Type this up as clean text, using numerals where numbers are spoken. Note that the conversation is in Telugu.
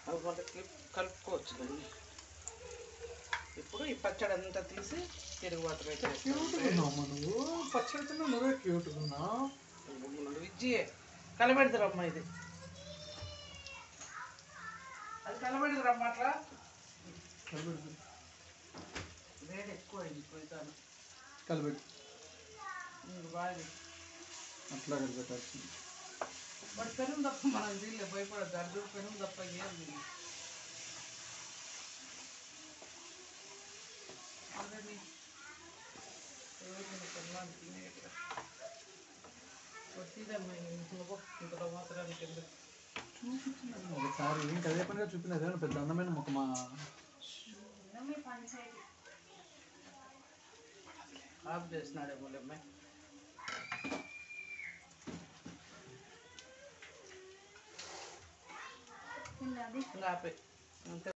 అవి మనకి కలుపుకోవచ్చు దాన్ని. ఇప్పుడు ఈ పచ్చడి అంతా తీసి తిరుగుబాటు నువ్వు పచ్చడి తిన్నా నువ్వే క్యూట్గా ఉన్నావు. విజ్జియే కలబెడతారమ్మ ఇది, అది కలబెడతారమ్మ అట్లా. కలబెడుతుంది, వేడి ఎక్కువ అయింది పోయితాను. కలబెట్టు బాగా అట్లా కలబెట్టాల్సింది. బట్ పెరుగు తప్ప మనం దీనిలో భయపడద్దు. అడ్డు పెరుగు తప్ప ఏం లేదు. ఆల్రెడీ ఇంతలో మాత్రానికి ఎందుకు చూపించినాను ఒకసారి, ఇంకా అదే పనిగా చూపిన అదే పెద్ద అందమైన ముఖమా. ఆఫ్ చేసినాడేమో అమ్మాయి. ఆపే అంతే.